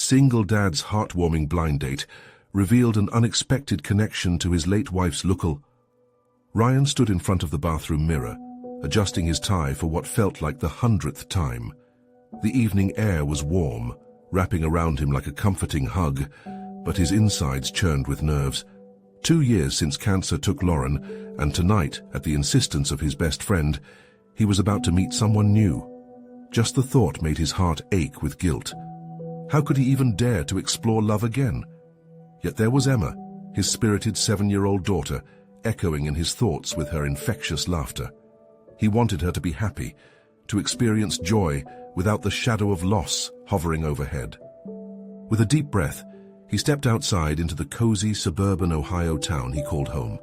Single dad's heartwarming blind date revealed an unexpected connection to his late wife's LOOKAL. Ryan stood in front of the bathroom mirror, adjusting his tie for what felt like the 100th time. The evening air was warm, wrapping around him like a comforting hug, but his insides churned with nerves. 2 years since cancer took Lauren, and tonight, at the insistence of his best friend, he was about to meet someone new. Just the thought made his heart ache with guilt. How could he even dare to explore love again? Yet there was Emma, his spirited 7-year-old daughter, echoing in his thoughts with her infectious laughter. He wanted her to be happy, to experience joy without the shadow of loss hovering overhead. With a deep breath, he stepped outside into the cozy suburban Ohio town he called home.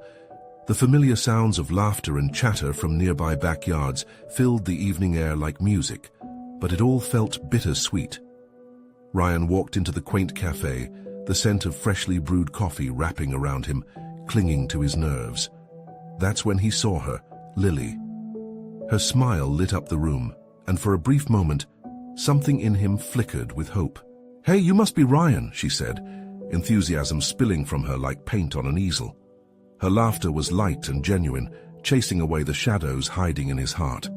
The familiar sounds of laughter and chatter from nearby backyards filled the evening air like music, but it all felt bittersweet. Ryan walked into the quaint cafe, the scent of freshly brewed coffee wrapping around him, clinging to his nerves. That's when he saw her, Lily. Her smile lit up the room, and for a brief moment, something in him flickered with hope. "Hey, you must be Ryan," she said, enthusiasm spilling from her like paint on an easel. Her laughter was light and genuine, chasing away the shadows hiding in his heart.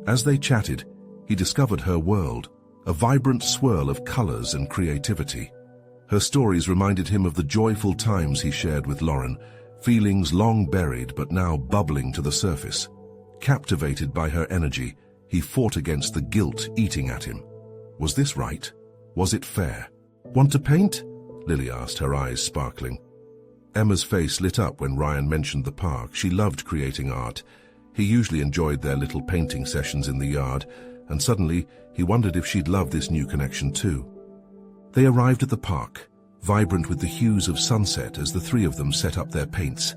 As they chatted, he discovered her world, a vibrant swirl of colors and creativity. Her stories reminded him of the joyful times he shared with Lauren, feelings long buried but now bubbling to the surface. Captivated by her energy, he fought against the guilt eating at him. Was this right? Was it fair? "Want to paint?" Lily asked, her eyes sparkling. Emma's face lit up when Ryan mentioned the park. She loved creating art. He usually enjoyed their little painting sessions in the yard, and suddenly he wondered if she'd love this new connection too. They arrived at the park, vibrant with the hues of sunset as the three of them set up their paints.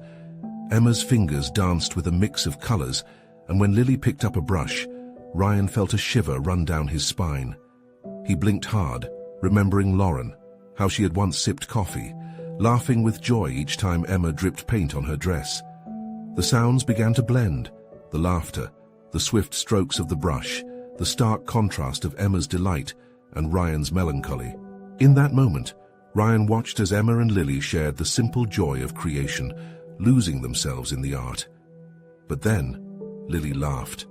Emma's fingers danced with a mix of colors, and when Lily picked up a brush, Ryan felt a shiver run down his spine. He blinked hard, remembering Lauren, how she had once sipped coffee, laughing with joy each time Emma dripped paint on her dress. The sounds began to blend, the laughter, the swift strokes of the brush, the stark contrast of Emma's delight and Ryan's melancholy. In that moment, Ryan watched as Emma and Lily shared the simple joy of creation, losing themselves in the art. But then, Lily laughed.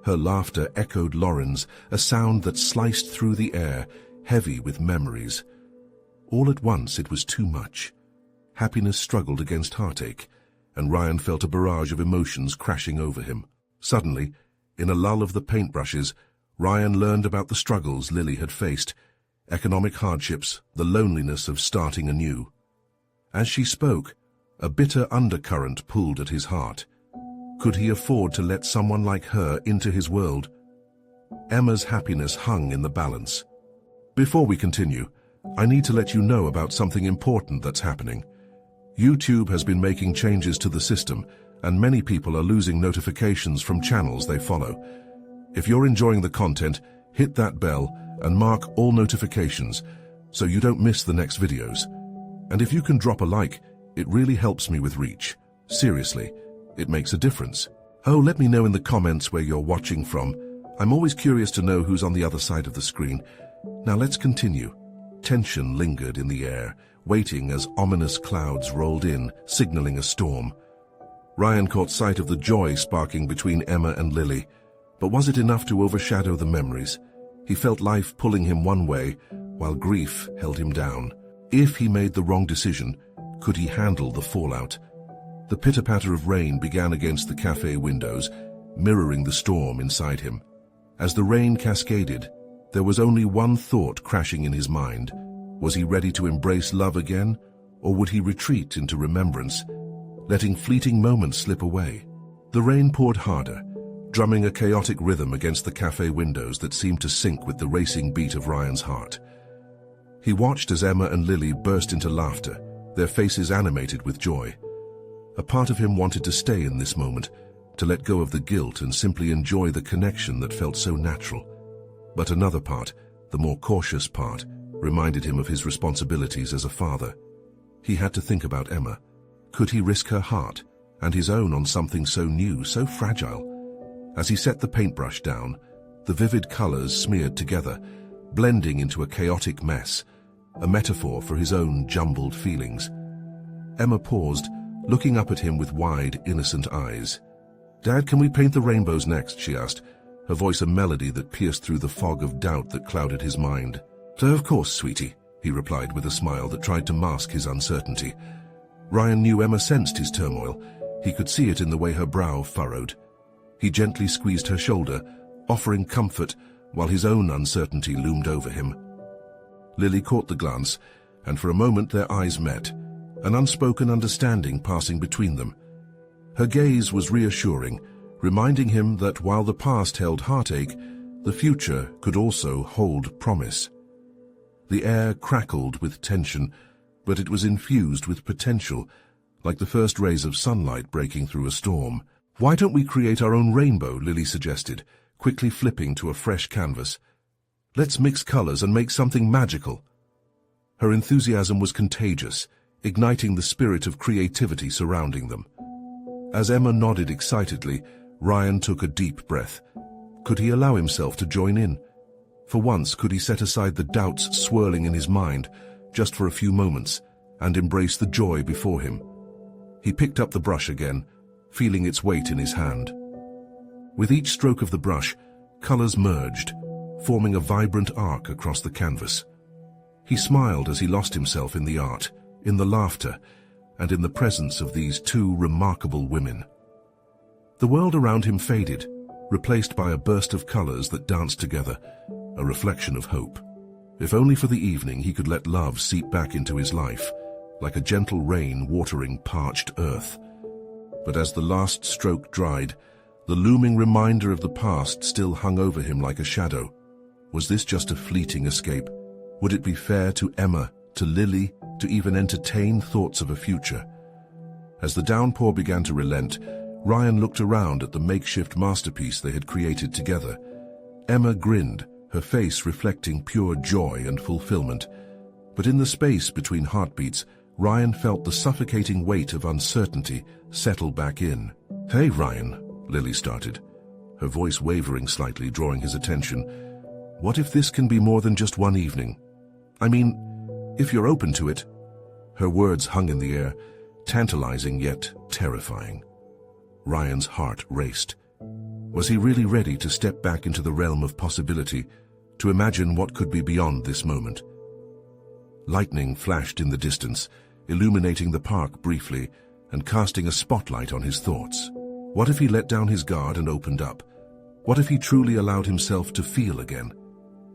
Her laughter echoed Lauren's, a sound that sliced through the air, heavy with memories. All at once it was too much. Happiness struggled against heartache, and Ryan felt a barrage of emotions crashing over him. Suddenly, in a lull of the paintbrushes, Ryan learned about the struggles Lily had faced, economic hardships, the loneliness of starting anew. As she spoke, a bitter undercurrent pulled at his heart. Could he afford to let someone like her into his world? Emma's happiness hung in the balance. Before we continue, I need to let you know about something important that's happening. YouTube has been making changes to the system, and many people are losing notifications from channels they follow. If you're enjoying the content, hit that bell and mark all notifications so you don't miss the next videos. And if you can drop a like, it really helps me with reach. Seriously, it makes a difference. Oh, let me know in the comments where you're watching from. I'm always curious to know who's on the other side of the screen. Now let's continue. Tension lingered in the air, waiting as ominous clouds rolled in, signaling a storm. Ryan caught sight of the joy sparking between Emma and Lily, but was it enough to overshadow the memories? He felt life pulling him one way, while grief held him down. If he made the wrong decision, could he handle the fallout? The pitter-patter of rain began against the cafe windows, mirroring the storm inside him. As the rain cascaded, there was only one thought crashing in his mind. Was he ready to embrace love again, or would he retreat into remembrance, letting fleeting moments slip away? The rain poured harder, drumming a chaotic rhythm against the cafe windows that seemed to sync with the racing beat of Ryan's heart. He watched as Emma and Lily burst into laughter, their faces animated with joy. A part of him wanted to stay in this moment, to let go of the guilt and simply enjoy the connection that felt so natural. But another part, the more cautious part, reminded him of his responsibilities as a father. He had to think about Emma. Could he risk her heart and his own on something so new, so fragile? As he set the paintbrush down, the vivid colors smeared together, blending into a chaotic mess. a metaphor for his own jumbled feelings. Emma paused, looking up at him with wide, innocent eyes. "Dad, can we paint the rainbows next?" she asked, her voice a melody that pierced through the fog of doubt that clouded his mind. "Of course, sweetie," he replied with a smile that tried to mask his uncertainty. Ryan knew Emma sensed his turmoil. He could see it in the way her brow furrowed. He gently squeezed her shoulder, offering comfort, while his own uncertainty loomed over him. Lily caught the glance, and for a moment their eyes met, an unspoken understanding passing between them. Her gaze was reassuring, reminding him that while the past held heartache, the future could also hold promise. The air crackled with tension, but it was infused with potential, like the first rays of sunlight breaking through a storm. "Why don't we create our own rainbow?" Lily suggested, quickly flipping to a fresh canvas. "Let's mix colors and make something magical." Her enthusiasm was contagious, igniting the spirit of creativity surrounding them. As Emma nodded excitedly, Ryan took a deep breath. Could he allow himself to join in? For once, could he set aside the doubts swirling in his mind, just for a few moments, and embrace the joy before him? He picked up the brush again, feeling its weight in his hand. With each stroke of the brush, colors merged, forming a vibrant arc across the canvas. He smiled as he lost himself in the art, in the laughter, and in the presence of these two remarkable women. The world around him faded, replaced by a burst of colors that danced together, a reflection of hope. If only for the evening he could let love seep back into his life, like a gentle rain watering parched earth. But as the last stroke dried, the looming reminder of the past still hung over him like a shadow. Was this just a fleeting escape? Would it be fair to Emma, to Lily, to even entertain thoughts of a future? As the downpour began to relent, Ryan looked around at the makeshift masterpiece they had created together. Emma grinned, her face reflecting pure joy and fulfillment. But in the space between heartbeats, Ryan felt the suffocating weight of uncertainty settle back in. "Hey, Ryan," Lily started, her voice wavering slightly, drawing his attention. "What if this can be more than just one evening? I mean, if you're open to it." Her words hung in the air, tantalizing yet terrifying. Ryan's heart raced. Was he really ready to step back into the realm of possibility, to imagine what could be beyond this moment? Lightning flashed in the distance, illuminating the park briefly and casting a spotlight on his thoughts. What if he let down his guard and opened up? What if he truly allowed himself to feel again?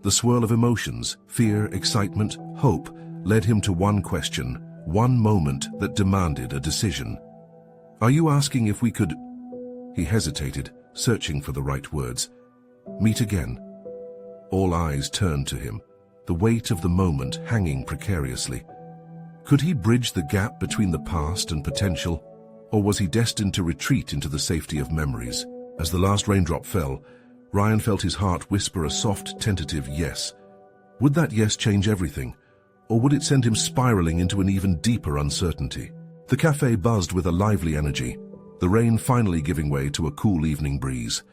The swirl of emotions, fear, excitement, hope, led him to one question, one moment that demanded a decision. "Are you asking if we could—" He hesitated, searching for the right words. "Meet again?" All eyes turned to him, the weight of the moment hanging precariously. Could he bridge the gap between the past and potential, or was he destined to retreat into the safety of memories? As the last raindrop fell, Ryan felt his heart whisper a soft, tentative yes. Would that yes change everything, or would it send him spiraling into an even deeper uncertainty? The cafe buzzed with a lively energy, the rain finally giving way to a cool evening breeze.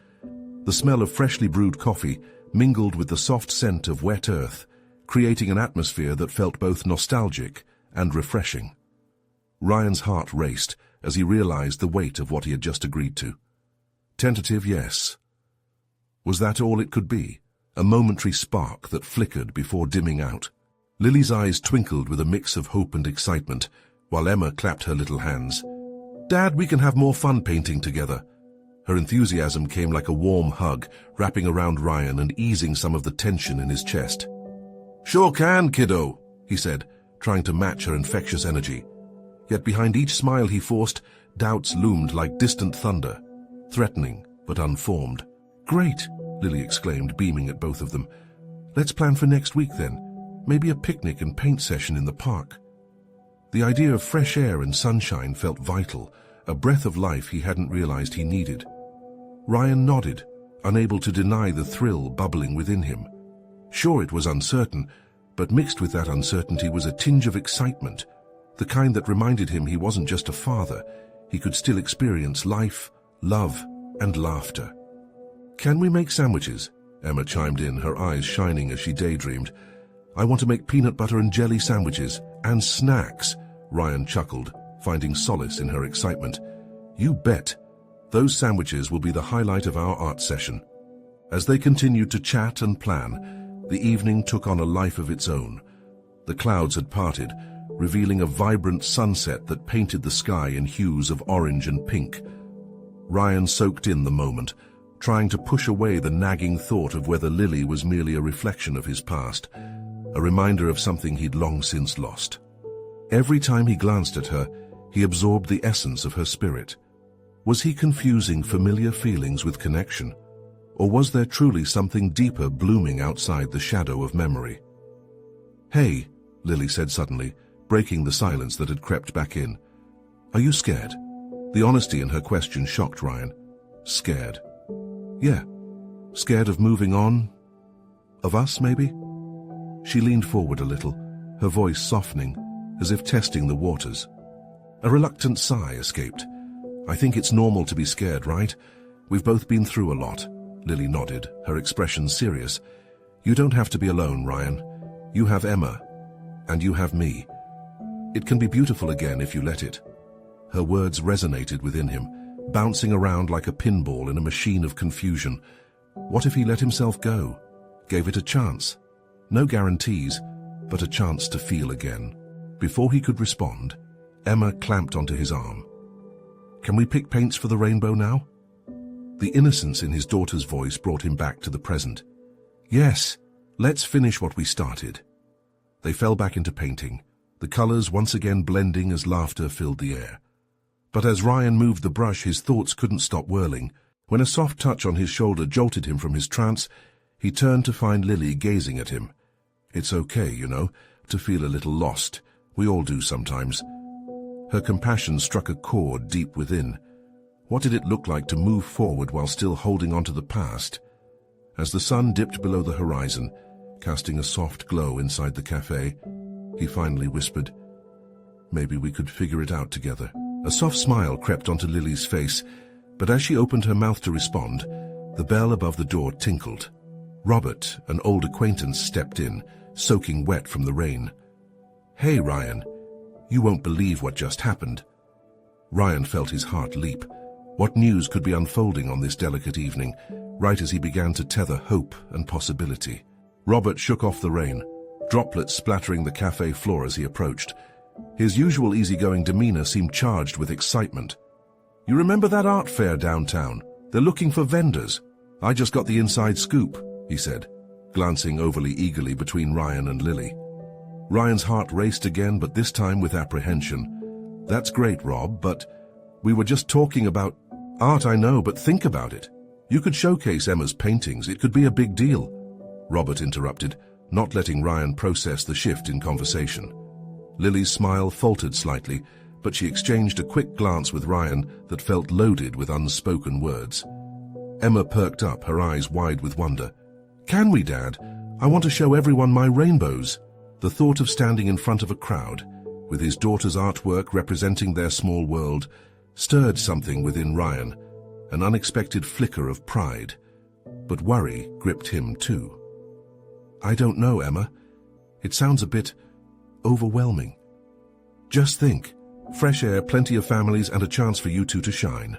The smell of freshly brewed coffee mingled with the soft scent of wet earth, creating an atmosphere that felt both nostalgic and refreshing. Ryan's heart raced as he realized the weight of what he had just agreed to. Tentative yes. Was that all it could be? A momentary spark that flickered before dimming out. Lily's eyes twinkled with a mix of hope and excitement, while Emma clapped her little hands. "Dad, we can have more fun painting together." Her enthusiasm came like a warm hug, wrapping around Ryan and easing some of the tension in his chest. "Sure can, kiddo," he said, trying to match her infectious energy. Yet behind each smile he forced, doubts loomed like distant thunder, threatening but unformed. "Great," Lily exclaimed, beaming at both of them. "Let's plan for next week then. Maybe a picnic and paint session in the park." The idea of fresh air and sunshine felt vital, a breath of life he hadn't realized he needed. Ryan nodded, unable to deny the thrill bubbling within him. Sure, it was uncertain, but mixed with that uncertainty was a tinge of excitement, the kind that reminded him he wasn't just a father, he could still experience life, love, and laughter. "Can we make sandwiches?" Emma chimed in, her eyes shining as she daydreamed. I want to make peanut butter and jelly sandwiches and snacks, Ryan chuckled, finding solace in her excitement. You bet. Those sandwiches will be the highlight of our art session. As they continued to chat and plan, the evening took on a life of its own. The clouds had parted, revealing a vibrant sunset that painted the sky in hues of orange and pink. Ryan soaked in the moment, trying to push away the nagging thought of whether Lily was merely a reflection of his past, a reminder of something he'd long since lost. Every time he glanced at her, he absorbed the essence of her spirit. Was he confusing familiar feelings with connection? Or was there truly something deeper blooming outside the shadow of memory? Hey, Lily said suddenly, breaking the silence that had crept back in. Are you scared? The honesty in her question shocked Ryan. Scared? Yeah. Scared of moving on? Of us, maybe? She leaned forward a little, her voice softening, as if testing the waters. A reluctant sigh escaped. I think it's normal to be scared, right? We've both been through a lot. Lily nodded, her expression serious. You don't have to be alone, Ryan. You have Emma, and you have me. It can be beautiful again if you let it. Her words resonated within him, bouncing around like a pinball in a machine of confusion. What if he let himself go? Gave it a chance? No guarantees, but a chance to feel again. Before he could respond, Emma clamped onto his arm. Can we pick paints for the rainbow now? The innocence in his daughter's voice brought him back to the present. Yes, let's finish what we started. They fell back into painting, the colors once again blending as laughter filled the air. But as Ryan moved the brush, his thoughts couldn't stop whirling. When a soft touch on his shoulder jolted him from his trance, he turned to find Lily gazing at him. It's okay, you know, to feel a little lost. We all do sometimes. Her compassion struck a chord deep within. What did it look like to move forward while still holding on to the past? As the sun dipped below the horizon, casting a soft glow inside the cafe, he finally whispered, maybe we could figure it out together. A soft smile crept onto Lily's face, but as she opened her mouth to respond, the bell above the door tinkled. Robert, an old acquaintance, stepped in, soaking wet from the rain. Hey, Ryan, you won't believe what just happened. Ryan felt his heart leap. What news could be unfolding on this delicate evening, right as he began to tether hope and possibility? Robert shook off the rain, droplets splattering the cafe floor as he approached. His usual easygoing demeanor seemed charged with excitement. You remember that art fair downtown? They're looking for vendors. I just got the inside scoop, he said, glancing overly eagerly between Ryan and Lily. Ryan's heart raced again, but this time with apprehension. That's great, Rob, but we were just talking about art. I know, but think about it. You could showcase Emma's paintings. It could be a big deal. Robert interrupted, not letting Ryan process the shift in conversation. Lily's smile faltered slightly, but she exchanged a quick glance with Ryan that felt loaded with unspoken words. Emma perked up, her eyes wide with wonder. Can we, Dad? I want to show everyone my rainbows. The thought of standing in front of a crowd, with his daughter's artwork representing their small world, stirred something within Ryan, an unexpected flicker of pride. But worry gripped him too. I don't know, Emma. It sounds a bit overwhelming. Just think, fresh air, plenty of families, and a chance for you two to shine.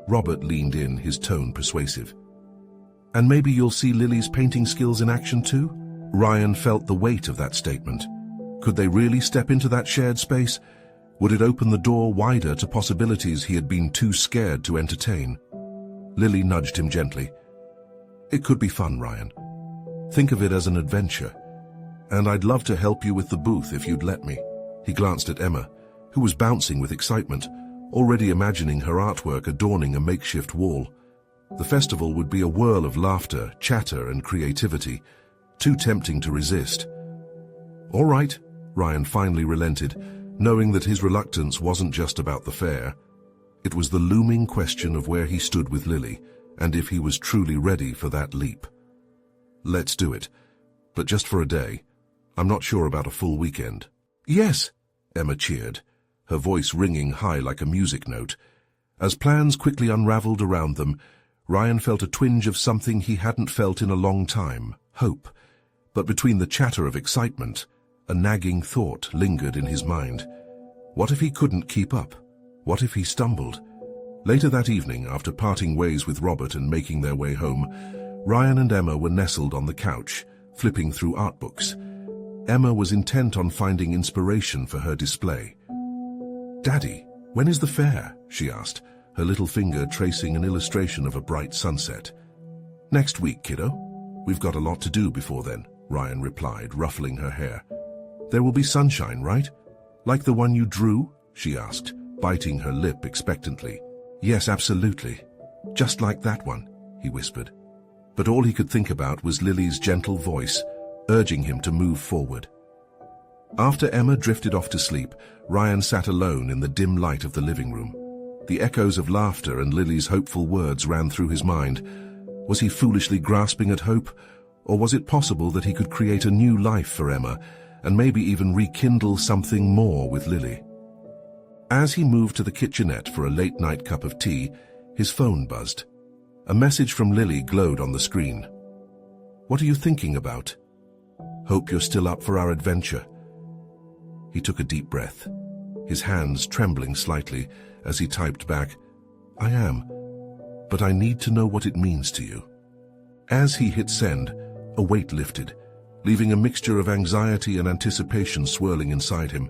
Robert leaned in, his tone persuasive. And maybe you'll see Lily's painting skills in action too? Ryan felt the weight of that statement. Could they really step into that shared space? Would it open the door wider to possibilities he had been too scared to entertain? Lily nudged him gently. It could be fun, Ryan. Think of it as an adventure. And I'd love to help you with the booth if you'd let me. He glanced at Emma, who was bouncing with excitement, already imagining her artwork adorning a makeshift wall. The festival would be a whirl of laughter, chatter, and creativity, too tempting to resist. All right, Ryan finally relented, knowing that his reluctance wasn't just about the fair. It was the looming question of where he stood with Lily, and if he was truly ready for that leap. Let's do it, but just for a day. I'm not sure about a full weekend. Yes, Emma cheered, her voice ringing high like a music note. As plans quickly unraveled around them, Ryan felt a twinge of something he hadn't felt in a long time, hope. But between the chatter of excitement, a nagging thought lingered in his mind. What if he couldn't keep up? What if he stumbled? Later that evening, after parting ways with Robert and making their way home, Ryan and Emma were nestled on the couch, flipping through art books. Emma was intent on finding inspiration for her display. "Daddy, when is the fair?" she asked, her little finger tracing an illustration of a bright sunset. "Next week, kiddo. We've got a lot to do before then," Ryan replied, ruffling her hair. "There will be sunshine, right? Like the one you drew?" she asked, biting her lip expectantly. "Yes, absolutely. Just like that one," he whispered. But all he could think about was Lily's gentle voice, urging him to move forward. After Emma drifted off to sleep, Ryan sat alone in the dim light of the living room. The echoes of laughter and Lily's hopeful words ran through his mind. Was he foolishly grasping at hope, or was it possible that he could create a new life for Emma, and maybe even rekindle something more with Lily? As he moved to the kitchenette for a late-night cup of tea, his phone buzzed. A message from Lily glowed on the screen. "What are you thinking about? Hope you're still up for our adventure." He took a deep breath, his hands trembling slightly as he typed back, "I am, but I need to know what it means to you." As he hit send, a weight lifted, leaving a mixture of anxiety and anticipation swirling inside him.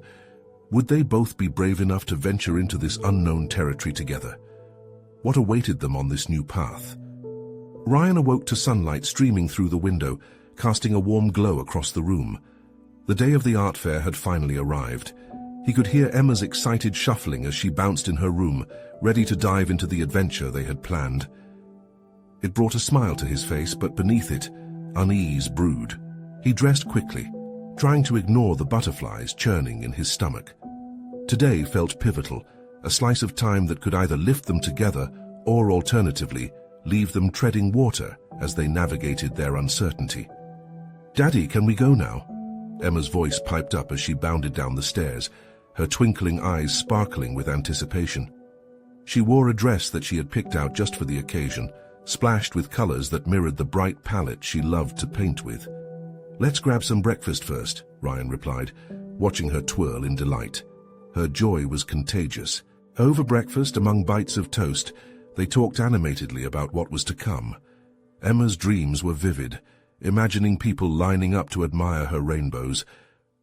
Would they both be brave enough to venture into this unknown territory together? What awaited them on this new path? Ryan awoke to sunlight streaming through the window, casting a warm glow across the room. The day of the art fair had finally arrived. He could hear Emma's excited shuffling as she bounced in her room, ready to dive into the adventure they had planned. It brought a smile to his face, but beneath it, unease brewed. He dressed quickly, trying to ignore the butterflies churning in his stomach. Today felt pivotal, a slice of time that could either lift them together or, alternatively, leave them treading water as they navigated their uncertainty. "Daddy, can we go now?" Emma's voice piped up as she bounded down the stairs, her twinkling eyes sparkling with anticipation. She wore a dress that she had picked out just for the occasion, splashed with colors that mirrored the bright palette she loved to paint with. "Let's grab some breakfast first," Ryan replied, watching her twirl in delight. Her joy was contagious. Over breakfast, among bites of toast, they talked animatedly about what was to come. Emma's dreams were vivid, imagining people lining up to admire her rainbows.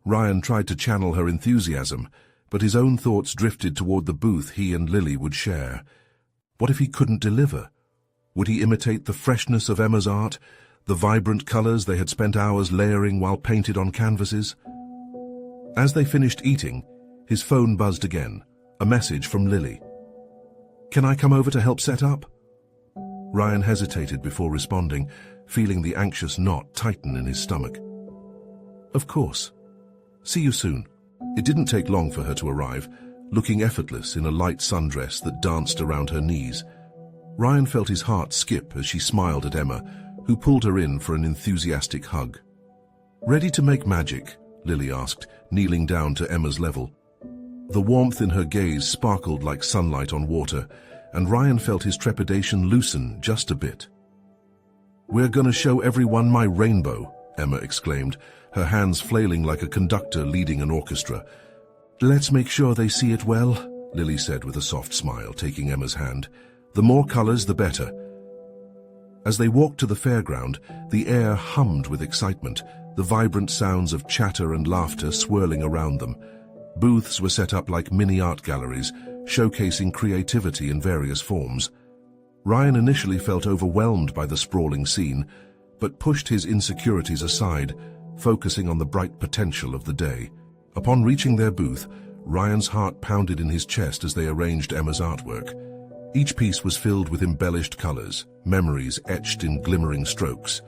Ryan tried to channel her enthusiasm, but his own thoughts drifted toward the booth he and Lily would share. What if he couldn't deliver? Would he imitate the freshness of Emma's art, the vibrant colors they had spent hours layering while painted on canvases? As they finished eating, his phone buzzed again, a message from Lily. "Can I come over to help set up?" Ryan hesitated before responding, feeling the anxious knot tighten in his stomach. "Of course. See you soon." It didn't take long for her to arrive, looking effortless in a light sundress that danced around her knees. Ryan felt his heart skip as she smiled at Emma, who pulled her in for an enthusiastic hug. "Ready to make magic?" Lily asked, kneeling down to Emma's level. The warmth in her gaze sparkled like sunlight on water, and Ryan felt his trepidation loosen just a bit. "We're gonna show everyone my rainbow," Emma exclaimed, her hands flailing like a conductor leading an orchestra. "Let's make sure they see it well," Lily said with a soft smile, taking Emma's hand. "The more colors, the better." As they walked to the fairground, the air hummed with excitement, the vibrant sounds of chatter and laughter swirling around them. Booths were set up like mini art galleries, showcasing creativity in various forms. Ryan initially felt overwhelmed by the sprawling scene, but pushed his insecurities aside, focusing on the bright potential of the day. Upon reaching their booth, Ryan's heart pounded in his chest as they arranged Emma's artwork. Each piece was filled with embellished colors, memories etched in glimmering strokes.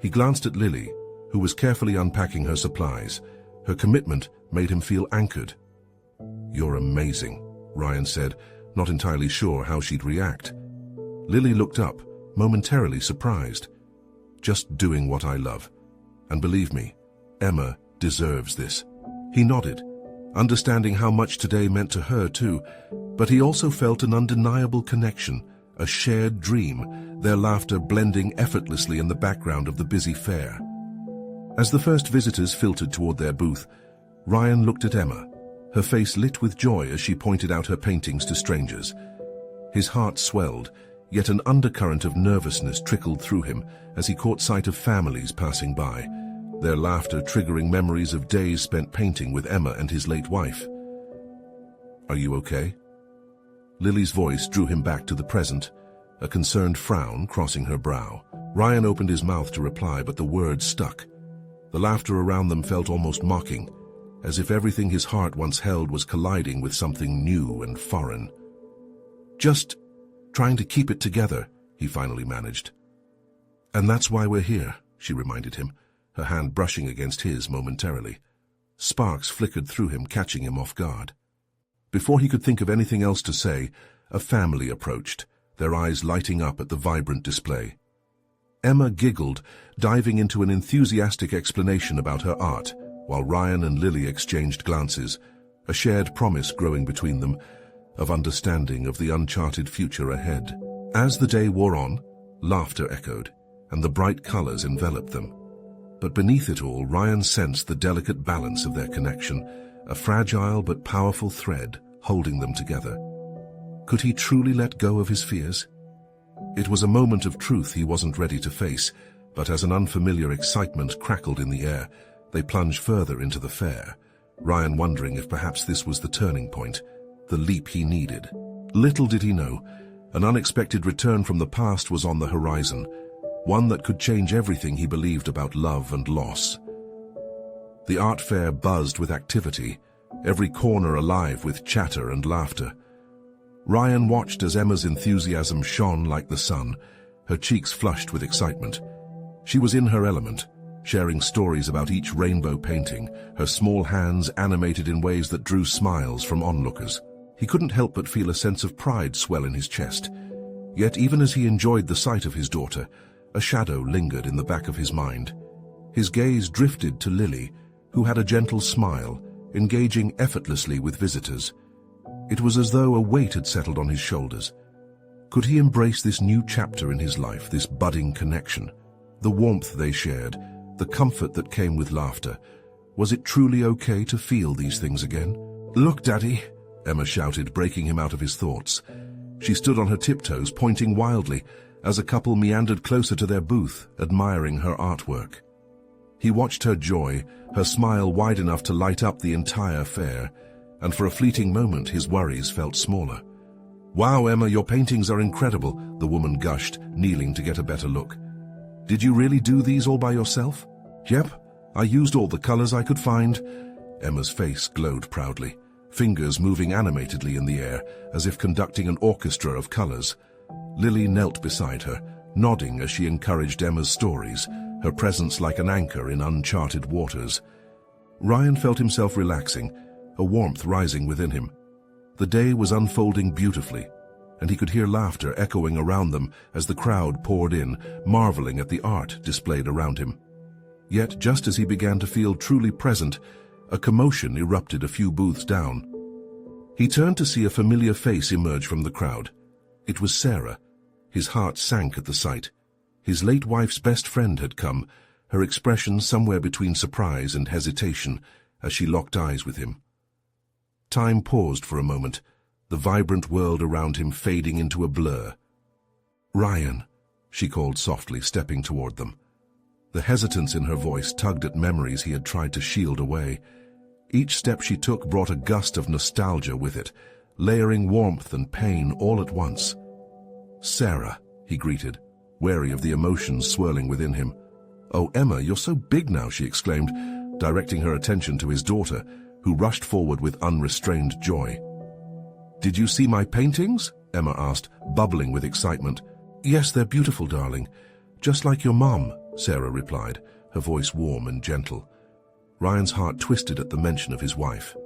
He glanced at Lily, who was carefully unpacking her supplies. Her commitment made him feel anchored. "You're amazing," Ryan said, not entirely sure how she'd react. Lily looked up, momentarily surprised. "Just doing what I love. And believe me, Emma deserves this." He nodded, understanding how much today meant to her too, but he also felt an undeniable connection, a shared dream, their laughter blending effortlessly in the background of the busy fair. As the first visitors filtered toward their booth, Ryan looked at Emma, her face lit with joy as she pointed out her paintings to strangers. His heart swelled, yet an undercurrent of nervousness trickled through him as he caught sight of families passing by, their laughter triggering memories of days spent painting with Emma and his late wife. "Are you okay?" Lily's voice drew him back to the present, a concerned frown crossing her brow. Ryan opened his mouth to reply, but the words stuck. The laughter around them felt almost mocking, as if everything his heart once held was colliding with something new and foreign. "Just trying to keep it together," he finally managed. "And that's why we're here," she reminded him, her hand brushing against his momentarily. Sparks flickered through him, catching him off guard. Before he could think of anything else to say, a family approached, their eyes lighting up at the vibrant display. Emma giggled, diving into an enthusiastic explanation about her art, while Ryan and Lily exchanged glances, a shared promise growing between them, of understanding of the uncharted future ahead. As the day wore on, laughter echoed, and the bright colors enveloped them. But beneath it all, Ryan sensed the delicate balance of their connection, a fragile but powerful thread holding them together. Could he truly let go of his fears? It was a moment of truth he wasn't ready to face, but as an unfamiliar excitement crackled in the air, they plunged further into the fair, Ryan wondering if perhaps this was the turning point, the leap he needed. Little did he know, an unexpected return from the past was on the horizon, one that could change everything he believed about love and loss. The art fair buzzed with activity, every corner alive with chatter and laughter. Ryan watched as Emma's enthusiasm shone like the sun, her cheeks flushed with excitement. She was in her element, sharing stories about each rainbow painting, her small hands animated in ways that drew smiles from onlookers. He couldn't help but feel a sense of pride swell in his chest. Yet even as he enjoyed the sight of his daughter, a shadow lingered in the back of his mind. His gaze drifted to Lily, who had a gentle smile, engaging effortlessly with visitors. It was as though a weight had settled on his shoulders. Could he embrace this new chapter in his life, this budding connection? The warmth they shared, the comfort that came with laughter. Was it truly okay to feel these things again? "Look, Daddy," Emma shouted, breaking him out of his thoughts. She stood on her tiptoes, pointing wildly, as a couple meandered closer to their booth, admiring her artwork. He watched her joy, her smile wide enough to light up the entire fair, and for a fleeting moment his worries felt smaller. "Wow, Emma, your paintings are incredible," the woman gushed, kneeling to get a better look. "Did you really do these all by yourself?" "Yep, I used all the colors I could find." Emma's face glowed proudly, fingers moving animatedly in the air, as if conducting an orchestra of colors. Lily knelt beside her, nodding as she encouraged Emma's stories, her presence like an anchor in uncharted waters. Ryan felt himself relaxing, a warmth rising within him. The day was unfolding beautifully, and he could hear laughter echoing around them as the crowd poured in, marveling at the art displayed around him. Yet, just as he began to feel truly present, a commotion erupted a few booths down. He turned to see a familiar face emerge from the crowd. It was Sarah. His heart sank at the sight. His late wife's best friend had come, her expression somewhere between surprise and hesitation as she locked eyes with him. Time paused for a moment, the vibrant world around him fading into a blur. "Ryan," she called softly, stepping toward them. The hesitance in her voice tugged at memories he had tried to shield away. Each step she took brought a gust of nostalgia with it, layering warmth and pain all at once. "Sarah," he greeted, wary of the emotions swirling within him. "Oh, Emma, you're so big now," she exclaimed, directing her attention to his daughter, who rushed forward with unrestrained joy. "Did you see my paintings?" Emma asked, bubbling with excitement. "Yes, they're beautiful, darling. Just like your mom," Sarah replied, her voice warm and gentle. Ryan's heart twisted at the mention of his wife.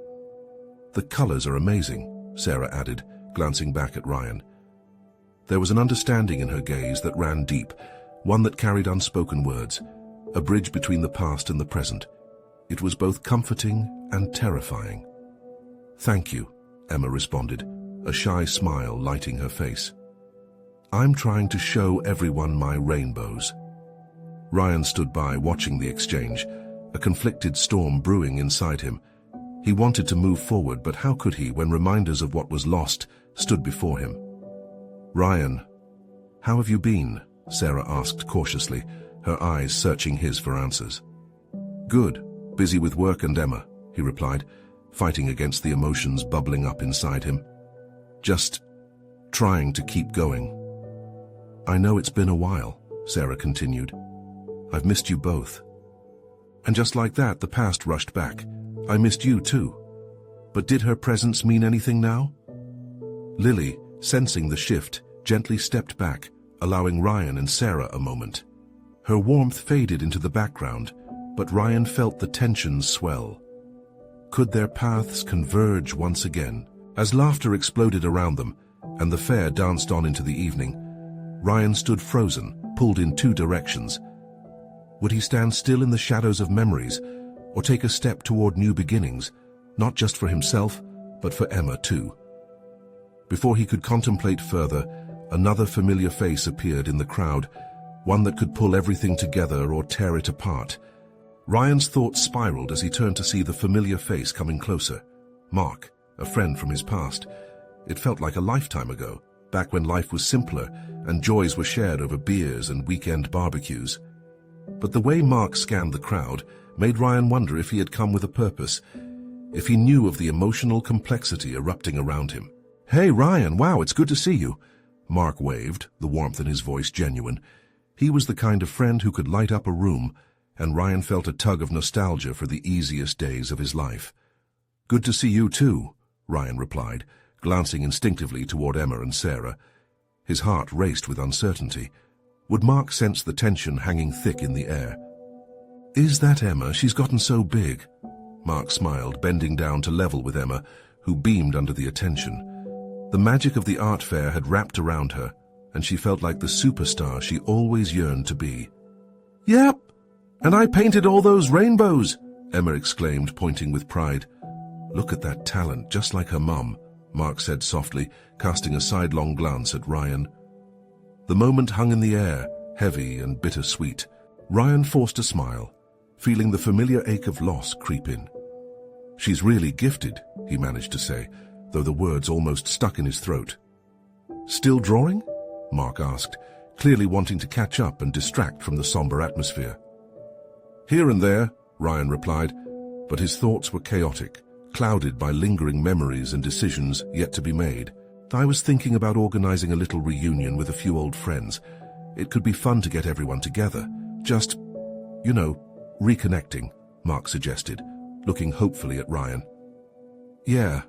"The colors are amazing," Sarah added, glancing back at Ryan. There was an understanding in her gaze that ran deep, one that carried unspoken words, a bridge between the past and the present. It was both comforting and terrifying. "Thank you," Emma responded, a shy smile lighting her face. "I'm trying to show everyone my rainbows." Ryan stood by, watching the exchange, a conflicted storm brewing inside him. He wanted to move forward, but how could he when reminders of what was lost stood before him? "Ryan, how have you been?" Sarah asked cautiously, her eyes searching his for answers. "Good, busy with work and Emma," he replied, fighting against the emotions bubbling up inside him. "Just trying to keep going." "I know it's been a while," Sarah continued. "I've missed you both." And just like that, the past rushed back. "I missed you too." But did her presence mean anything now? Lily, sensing the shift, gently stepped back, allowing Ryan and Sarah a moment. Her warmth faded into the background, but Ryan felt the tensions swell. Could their paths converge once again? As laughter exploded around them, and the fair danced on into the evening, Ryan stood frozen, pulled in two directions. Would he stand still in the shadows of memories, or take a step toward new beginnings, not just for himself, but for Emma too? Before he could contemplate further, another familiar face appeared in the crowd, one that could pull everything together or tear it apart. Ryan's thoughts spiraled as he turned to see the familiar face coming closer. Mark, a friend from his past. It felt like a lifetime ago, back when life was simpler and joys were shared over beers and weekend barbecues. But the way Mark scanned the crowd made Ryan wonder if he had come with a purpose, if he knew of the emotional complexity erupting around him. "Hey, Ryan, wow, it's good to see you." Mark waved, the warmth in his voice genuine. He was the kind of friend who could light up a room, and Ryan felt a tug of nostalgia for the easiest days of his life. "Good to see you too," Ryan replied, glancing instinctively toward Emma and Sarah. His heart raced with uncertainty. Would Mark sense the tension hanging thick in the air? "Is that Emma? She's gotten so big." Mark smiled, bending down to level with Emma, who beamed under the attention. The magic of the art fair had wrapped around her, and she felt like the superstar she always yearned to be. "Yep, and I painted all those rainbows," Emma exclaimed, pointing with pride. "Look at that talent, just like her mum," Mark said softly, casting a sidelong glance at Ryan. The moment hung in the air, heavy and bittersweet. Ryan forced a smile, feeling the familiar ache of loss creep in. "She's really gifted," he managed to say, though the words almost stuck in his throat. "Still drawing?" Mark asked, clearly wanting to catch up and distract from the somber atmosphere. "Here and there," Ryan replied, but his thoughts were chaotic, clouded by lingering memories and decisions yet to be made. "I was thinking about organizing a little reunion with a few old friends. It could be fun to get everyone together. Just, reconnecting," Mark suggested, looking hopefully at Ryan. "Yeah,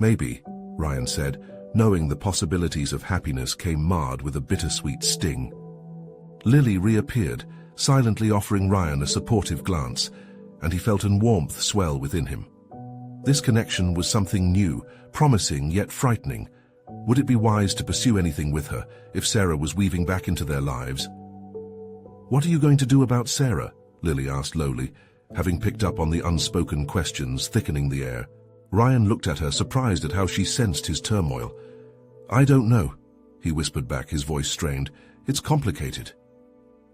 maybe," Ryan said, knowing the possibilities of happiness came marred with a bittersweet sting. Lily reappeared, silently offering Ryan a supportive glance, and he felt a warmth swell within him. This connection was something new, promising yet frightening. Would it be wise to pursue anything with her if Sarah was weaving back into their lives? "What are you going to do about Sarah?" Lily asked lowly, having picked up on the unspoken questions thickening the air. Ryan looked at her, surprised at how she sensed his turmoil. "I don't know," he whispered back, his voice strained. "It's complicated."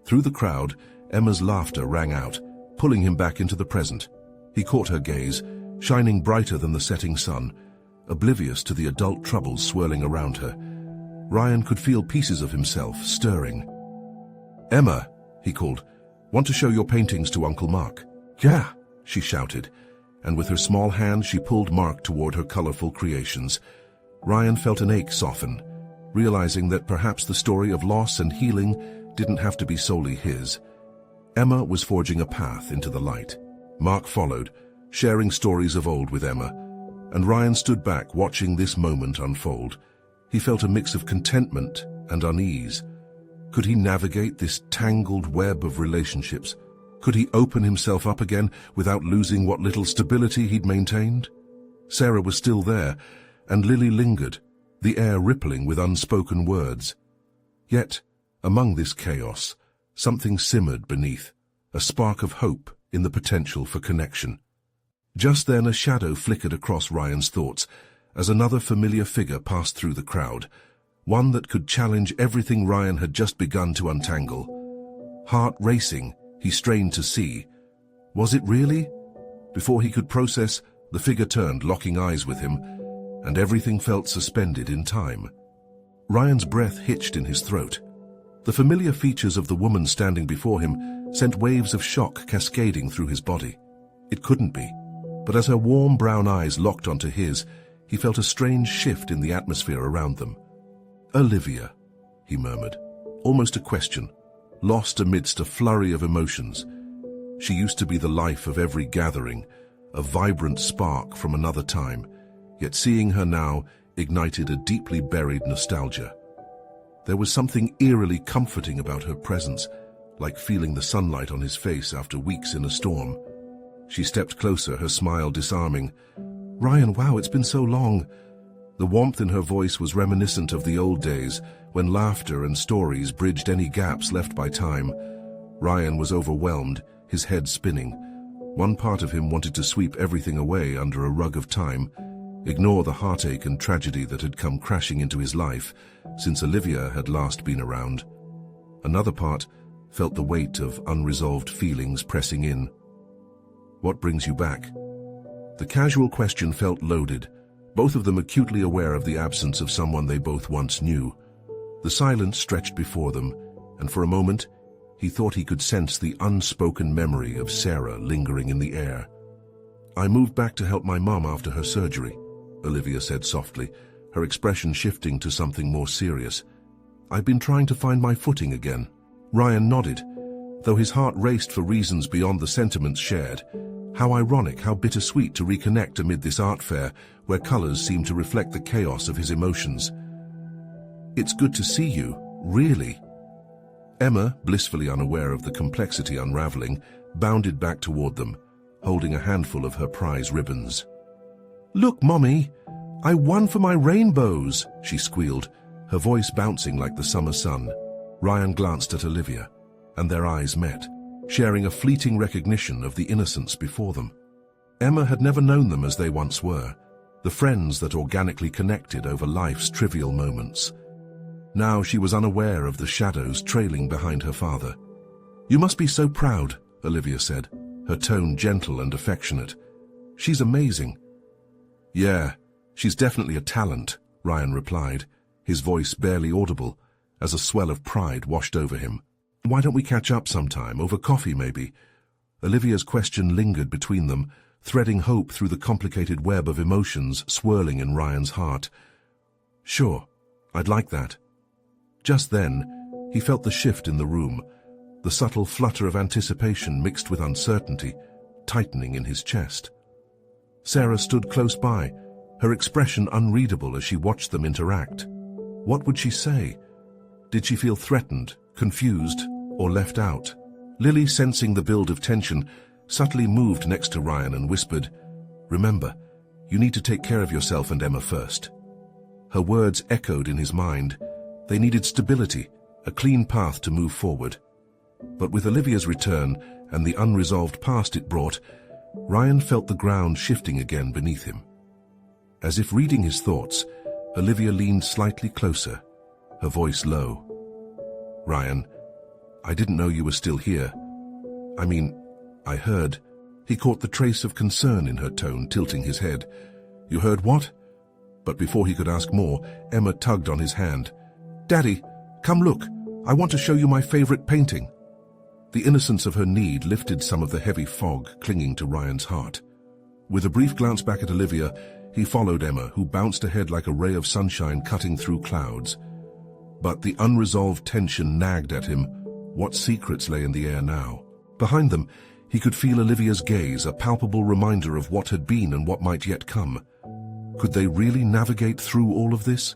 Through the crowd, Emma's laughter rang out, pulling him back into the present. He caught her gaze, shining brighter than the setting sun, oblivious to the adult troubles swirling around her. Ryan could feel pieces of himself stirring. "Emma," he called, "want to show your paintings to Uncle Mark?" "Yeah," she shouted, and with her small hand she pulled Mark toward her colorful creations. Ryan felt an ache soften, realizing that perhaps the story of loss and healing didn't have to be solely his. Emma was forging a path into the light. Mark followed, sharing stories of old with Emma, and Ryan stood back watching this moment unfold. He felt a mix of contentment and unease. Could he navigate this tangled web of relationships? Could he open himself up again without losing what little stability he'd maintained? Sarah was still there, and Lily lingered, the air rippling with unspoken words. Yet, among this chaos, something simmered beneath, a spark of hope in the potential for connection. Just then a shadow flickered across Ryan's thoughts as another familiar figure passed through the crowd, one that could challenge everything Ryan had just begun to untangle. Heart racing, he strained to see. Was it really? Before he could process, the figure turned, locking eyes with him, and everything felt suspended in time. Ryan's breath hitched in his throat. The familiar features of the woman standing before him sent waves of shock cascading through his body. It couldn't be, but as her warm brown eyes locked onto his, he felt a strange shift in the atmosphere around them. "Olivia," he murmured, almost a question, lost amidst a flurry of emotions. She used to be the life of every gathering, a vibrant spark from another time, yet seeing her now ignited a deeply buried nostalgia. There was something eerily comforting about her presence, like feeling the sunlight on his face after weeks in a storm. She stepped closer, her smile disarming. "Ryan, wow, it's been so long." The warmth in her voice was reminiscent of the old days, when laughter and stories bridged any gaps left by time. Ryan was overwhelmed, his head spinning. One part of him wanted to sweep everything away under a rug of time, ignore the heartache and tragedy that had come crashing into his life since Olivia had last been around. Another part felt the weight of unresolved feelings pressing in. "What brings you back?" The casual question felt loaded, both of them acutely aware of the absence of someone they both once knew. The silence stretched before them, and for a moment, he thought he could sense the unspoken memory of Sarah lingering in the air. "I moved back to help my mom after her surgery," Olivia said softly, her expression shifting to something more serious. "I've been trying to find my footing again." Ryan nodded, though his heart raced for reasons beyond the sentiments shared. How ironic, how bittersweet to reconnect amid this art fair, where colors seemed to reflect the chaos of his emotions. "It's good to see you, really." Emma, blissfully unaware of the complexity unraveling, bounded back toward them, holding a handful of her prize ribbons. "Look, Mommy, I won for my rainbows," she squealed, her voice bouncing like the summer sun. Ryan glanced at Olivia, and their eyes met, sharing a fleeting recognition of the innocence before them. Emma had never known them as they once were, the friends that organically connected over life's trivial moments. Now she was unaware of the shadows trailing behind her father. "You must be so proud," Olivia said, her tone gentle and affectionate. "She's amazing." "Yeah, she's definitely a talent," Ryan replied, his voice barely audible, as a swell of pride washed over him. "Why don't we catch up sometime, over coffee maybe?" Olivia's question lingered between them, threading hope through the complicated web of emotions swirling in Ryan's heart. "Sure, I'd like that." Just then, he felt the shift in the room, the subtle flutter of anticipation mixed with uncertainty, tightening in his chest. Sarah stood close by, her expression unreadable as she watched them interact. What would she say? Did she feel threatened, confused, or left out? Lily, sensing the build of tension, subtly moved next to Ryan and whispered, "Remember, you need to take care of yourself and Emma first." Her words echoed in his mind. They needed stability, a clean path to move forward. But with Olivia's return and the unresolved past it brought, Ryan felt the ground shifting again beneath him. As if reading his thoughts, Olivia leaned slightly closer, her voice low. "Ryan, I didn't know you were still here. I heard." He caught the trace of concern in her tone, tilting his head. "You heard what?" But before he could ask more, Emma tugged on his hand. "Daddy, come look. I want to show you my favorite painting." The innocence of her need lifted some of the heavy fog clinging to Ryan's heart. With a brief glance back at Olivia, he followed Emma, who bounced ahead like a ray of sunshine cutting through clouds. But the unresolved tension nagged at him. What secrets lay in the air now? Behind them, he could feel Olivia's gaze, a palpable reminder of what had been and what might yet come. Could they really navigate through all of this?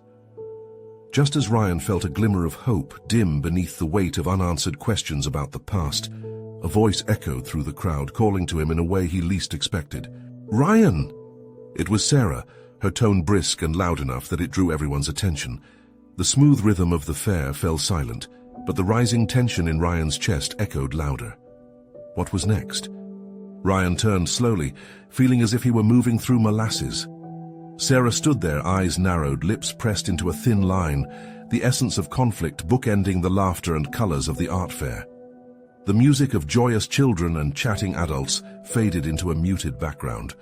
Just as Ryan felt a glimmer of hope dim beneath the weight of unanswered questions about the past, a voice echoed through the crowd, calling to him in a way he least expected. "Ryan!" It was Sarah, her tone brisk and loud enough that it drew everyone's attention. The smooth rhythm of the fair fell silent, but the rising tension in Ryan's chest echoed louder. What was next? Ryan turned slowly, feeling as if he were moving through molasses. Sarah stood there, eyes narrowed, lips pressed into a thin line, the essence of conflict bookending the laughter and colors of the art fair. The music of joyous children and chatting adults faded into a muted background.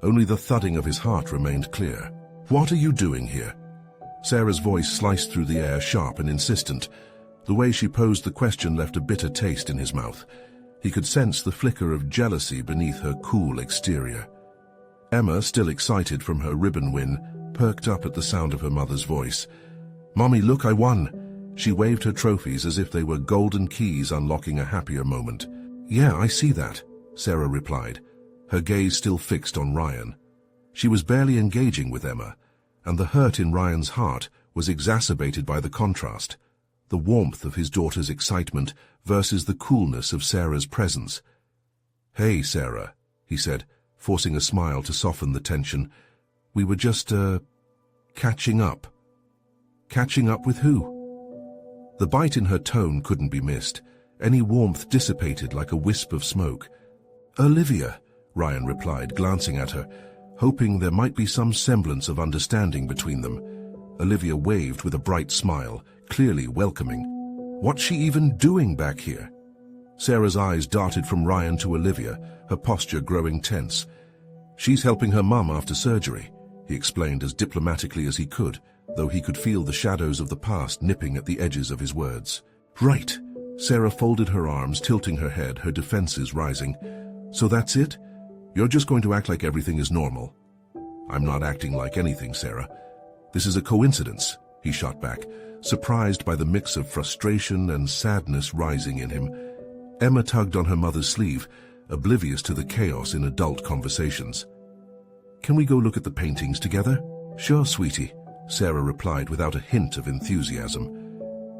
Only the thudding of his heart remained clear. "What are you doing here?" Sarah's voice sliced through the air, sharp and insistent. The way she posed the question left a bitter taste in his mouth. He could sense the flicker of jealousy beneath her cool exterior. Emma, still excited from her ribbon win, perked up at the sound of her mother's voice. "Mommy, look, I won!" She waved her trophies as if they were golden keys unlocking a happier moment. "Yeah, I see that," Sarah replied, her gaze still fixed on Ryan. She was barely engaging with Emma, and the hurt in Ryan's heart was exacerbated by the contrast, the warmth of his daughter's excitement versus the coolness of Sarah's presence. "Hey, Sarah," he said, forcing a smile to soften the tension. "We were just, catching up." "Catching up with who?" The bite in her tone couldn't be missed. Any warmth dissipated like a wisp of smoke. "Olivia," Ryan replied, glancing at her, hoping there might be some semblance of understanding between them. Olivia waved with a bright smile, clearly welcoming. "What's she even doing back here?" Sarah's eyes darted from Ryan to Olivia, her posture growing tense. "She's helping her mum after surgery," he explained as diplomatically as he could, though he could feel the shadows of the past nipping at the edges of his words. "Right." Sarah folded her arms, tilting her head, her defenses rising. "So that's it? You're just going to act like everything is normal?" "I'm not acting like anything, Sarah. This is a coincidence," he shot back, surprised by the mix of frustration and sadness rising in him. Emma tugged on her mother's sleeve, oblivious to the chaos in adult conversations. "Can we go look at the paintings together?" "Sure, sweetie," Sarah replied without a hint of enthusiasm.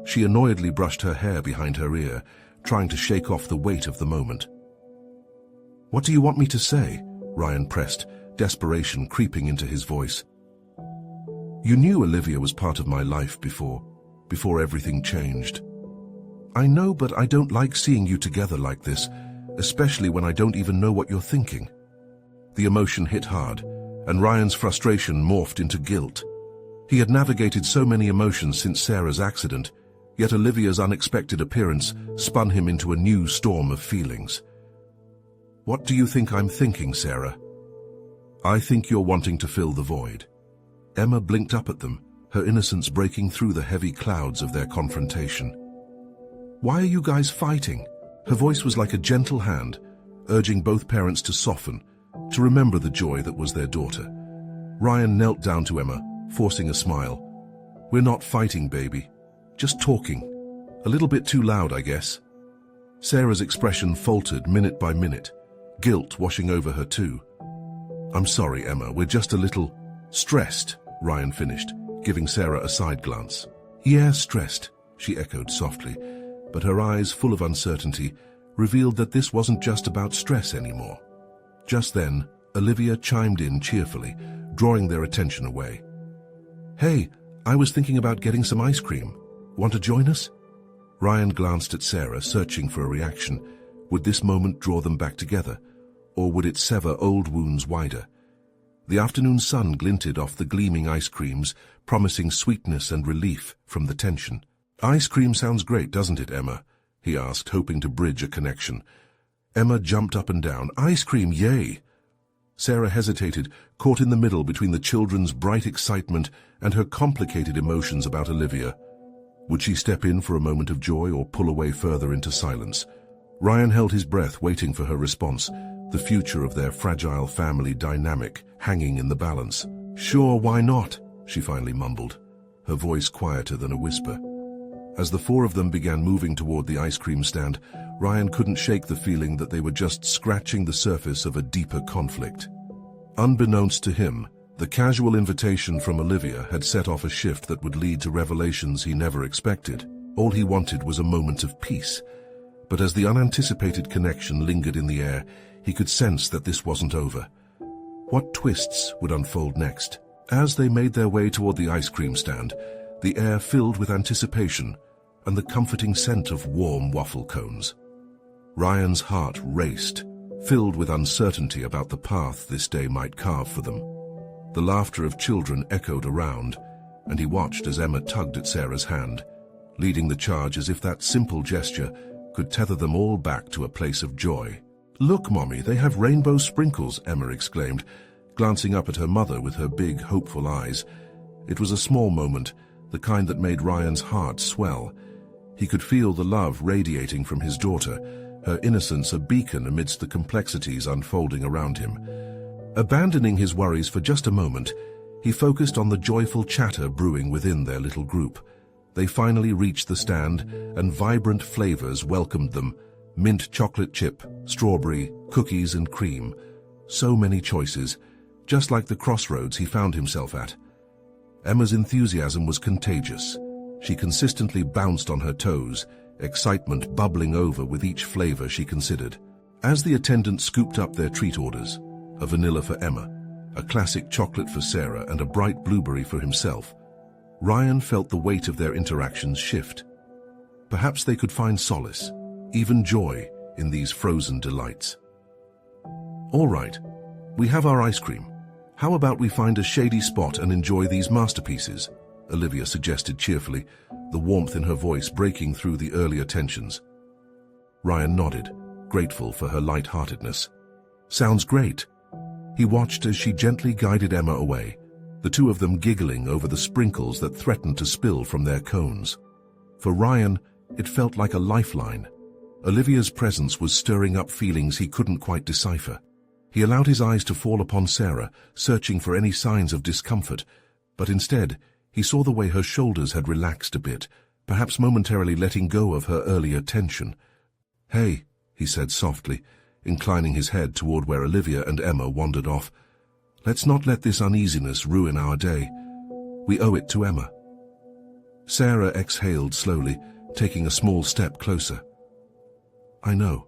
She annoyedly brushed her hair behind her ear, trying to shake off the weight of the moment. "What do you want me to say?" Ryan pressed, desperation creeping into his voice. "You knew Olivia was part of my life before everything changed." "I know, but I don't like seeing you together like this, especially when I don't even know what you're thinking." The emotion hit hard, and Ryan's frustration morphed into guilt. He had navigated so many emotions since Sarah's accident, yet Olivia's unexpected appearance spun him into a new storm of feelings. "What do you think I'm thinking, Sarah?" "I think you're wanting to fill the void." Emma blinked up at them, her innocence breaking through the heavy clouds of their confrontation. "Why are you guys fighting?" Her voice was like a gentle hand, urging both parents to soften, to remember the joy that was their daughter. Ryan knelt down to Emma, forcing a smile. "We're not fighting, baby. Just talking. A little bit too loud, I guess." Sarah's expression faltered minute by minute, guilt washing over her too. "I'm sorry, Emma, we're just a little stressed," Ryan finished, giving Sarah a side glance. "Yeah, stressed," she echoed softly, but her eyes, full of uncertainty, revealed that this wasn't just about stress anymore. Just then, Olivia chimed in cheerfully, drawing their attention away. "Hey, I was thinking about getting some ice cream. Want to join us?" Ryan glanced at Sarah, searching for a reaction. Would this moment draw them back together, or would it sever old wounds wider? The afternoon sun glinted off the gleaming ice creams, promising sweetness and relief from the tension. "Ice cream sounds great, doesn't it, Emma?" he asked, hoping to bridge a connection. Emma jumped up and down. "Ice cream, yay!" Sarah hesitated, caught in the middle between the children's bright excitement and her complicated emotions about Olivia. Would she step in for a moment of joy or pull away further into silence? Ryan held his breath, waiting for her response, the future of their fragile family dynamic hanging in the balance. "Sure, why not?" she finally mumbled, her voice quieter than a whisper. As the four of them began moving toward the ice cream stand, Ryan couldn't shake the feeling that they were just scratching the surface of a deeper conflict. Unbeknownst to him, the casual invitation from Olivia had set off a shift that would lead to revelations he never expected. All he wanted was a moment of peace. But as the unanticipated connection lingered in the air, he could sense that this wasn't over. What twists would unfold next? As they made their way toward the ice cream stand, the air filled with anticipation and the comforting scent of warm waffle cones. Ryan's heart raced, filled with uncertainty about the path this day might carve for them. The laughter of children echoed around, and he watched as Emma tugged at Sarah's hand, leading the charge as if that simple gesture could tether them all back to a place of joy. "Look, Mommy, they have rainbow sprinkles," Emma exclaimed, glancing up at her mother with her big, hopeful eyes. It was a small moment, the kind that made Ryan's heart swell. He could feel the love radiating from his daughter, her innocence a beacon amidst the complexities unfolding around him. Abandoning his worries for just a moment, he focused on the joyful chatter brewing within their little group. They finally reached the stand, and vibrant flavors welcomed them: mint chocolate chip, strawberry, cookies and cream. So many choices, just like the crossroads he found himself at. Emma's enthusiasm was contagious. She consistently bounced on her toes, excitement bubbling over with each flavor she considered. As the attendant scooped up their treat orders, a vanilla for Emma, a classic chocolate for Sarah, and a bright blueberry for himself, Ryan felt the weight of their interactions shift. Perhaps they could find solace, even joy, in these frozen delights. "All right, we have our ice cream. How about we find a shady spot and enjoy these masterpieces?" Olivia suggested cheerfully, the warmth in her voice breaking through the earlier tensions. Ryan nodded, grateful for her light-heartedness. "Sounds great." He watched as she gently guided Emma away, the two of them giggling over the sprinkles that threatened to spill from their cones. For Ryan, it felt like a lifeline. Olivia's presence was stirring up feelings he couldn't quite decipher. He allowed his eyes to fall upon Sarah, searching for any signs of discomfort, but instead, he saw the way her shoulders had relaxed a bit, perhaps momentarily letting go of her earlier tension. "Hey," he said softly, inclining his head toward where Olivia and Emma wandered off. "Let's not let this uneasiness ruin our day. We owe it to Emma." Sarah exhaled slowly, taking a small step closer. "I know.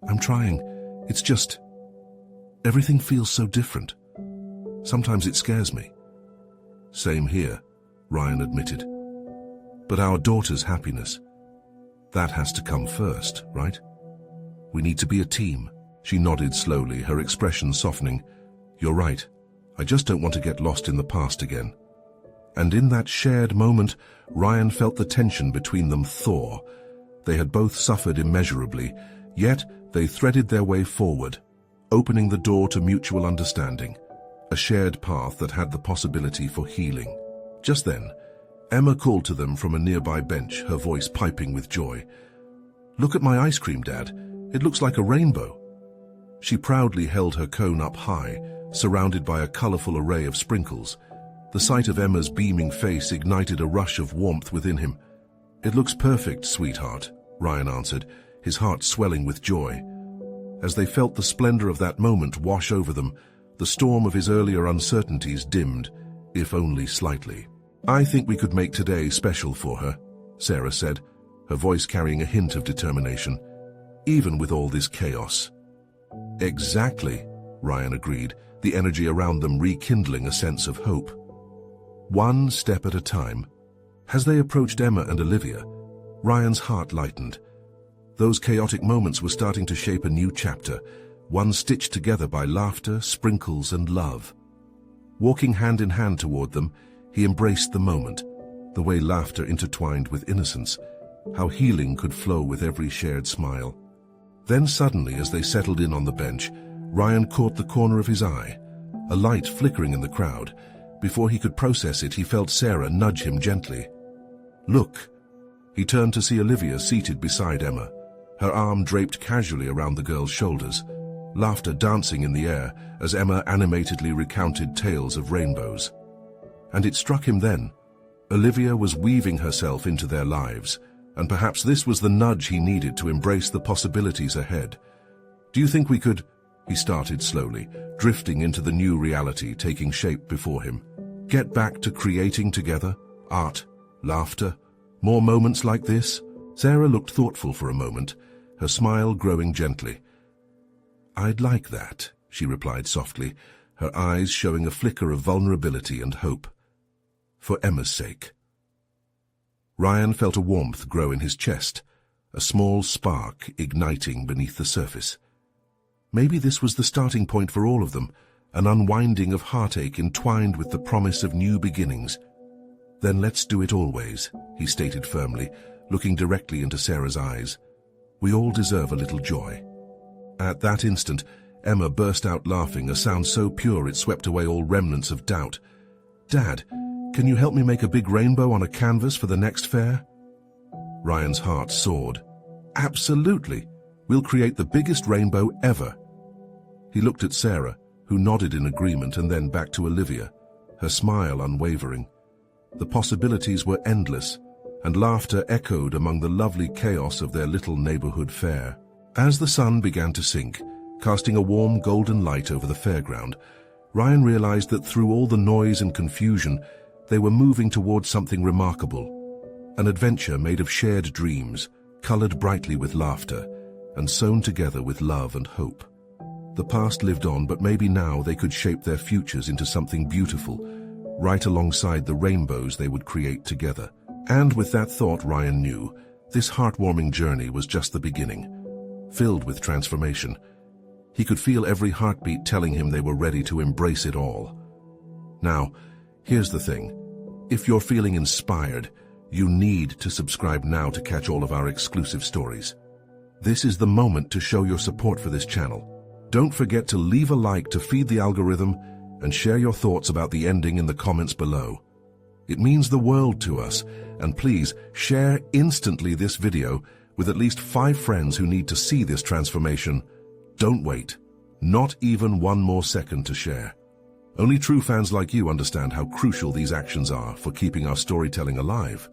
I'm trying. It's just... everything feels so different. Sometimes it scares me." "Same here," Ryan admitted. "But our daughter's happiness, that has to come first, right? We need to be a team." She nodded slowly, her expression softening. "You're right. I just don't want to get lost in the past again." And in that shared moment, Ryan felt the tension between them thaw. They had both suffered immeasurably, yet they threaded their way forward, opening the door to mutual understanding, a shared path that had the possibility for healing. Just then, Emma called to them from a nearby bench, her voice piping with joy. "Look at my ice cream, Dad. It looks like a rainbow." She proudly held her cone up high, surrounded by a colorful array of sprinkles. The sight of Emma's beaming face ignited a rush of warmth within him. "It looks perfect, sweetheart," Ryan answered, his heart swelling with joy. As they felt the splendor of that moment wash over them, the storm of his earlier uncertainties dimmed, if only slightly. "I think we could make today special for her," Sarah said, her voice carrying a hint of determination, "even with all this chaos." "Exactly," Ryan agreed, the energy around them rekindling a sense of hope. One step at a time. As they approached Emma and Olivia, Ryan's heart lightened. Those chaotic moments were starting to shape a new chapter, one stitched together by laughter, sprinkles, and love. Walking hand in hand toward them, he embraced the moment, the way laughter intertwined with innocence, how healing could flow with every shared smile. Then suddenly, as they settled in on the bench, Ryan caught the corner of his eye, a light flickering in the crowd. Before he could process it, he felt Sarah nudge him gently. "Look." He turned to see Olivia seated beside Emma, her arm draped casually around the girl's shoulders, laughter dancing in the air as Emma animatedly recounted tales of rainbows. And it struck him then. Olivia was weaving herself into their lives, and perhaps this was the nudge he needed to embrace the possibilities ahead. "Do you think we could—" he started slowly, drifting into the new reality taking shape before him. "Get back to creating together, art, laughter, more moments like this?" Sarah looked thoughtful for a moment, her smile growing gently. "I'd like that," she replied softly, her eyes showing a flicker of vulnerability and hope. "For Emma's sake." Ryan felt a warmth grow in his chest, a small spark igniting beneath the surface. Maybe this was the starting point for all of them, an unwinding of heartache entwined with the promise of new beginnings. "Then let's do it always," he stated firmly, looking directly into Sarah's eyes. We all deserve a little joy. At that instant, Emma burst out laughing, a sound so pure it swept away all remnants of doubt. "Dad, can you help me make a big rainbow on a canvas for the next fair?" Ryan's heart soared. "Absolutely! We'll create the biggest rainbow ever." He looked at Sarah, who nodded in agreement, and then back to Olivia, her smile unwavering. The possibilities were endless, and laughter echoed among the lovely chaos of their little neighborhood fair. As the sun began to sink, casting a warm golden light over the fairground, Ryan realized that through all the noise and confusion, they were moving towards something remarkable. An adventure made of shared dreams, colored brightly with laughter, and sewn together with love and hope. The past lived on, but maybe now they could shape their futures into something beautiful, right alongside the rainbows they would create together. And with that thought, Ryan knew this heartwarming journey was just the beginning, filled with transformation. He could feel every heartbeat telling him they were ready to embrace it all. Now, here's the thing. If you're feeling inspired, you need to subscribe now to catch all of our exclusive stories. This is the moment to show your support for this channel. Don't forget to leave a like to feed the algorithm and share your thoughts about the ending in the comments below. It means the world to us, and please share instantly this video with at least 5 friends who need to see this transformation. Don't wait, not even one more second to share. Only true fans like you understand how crucial these actions are for keeping our storytelling alive.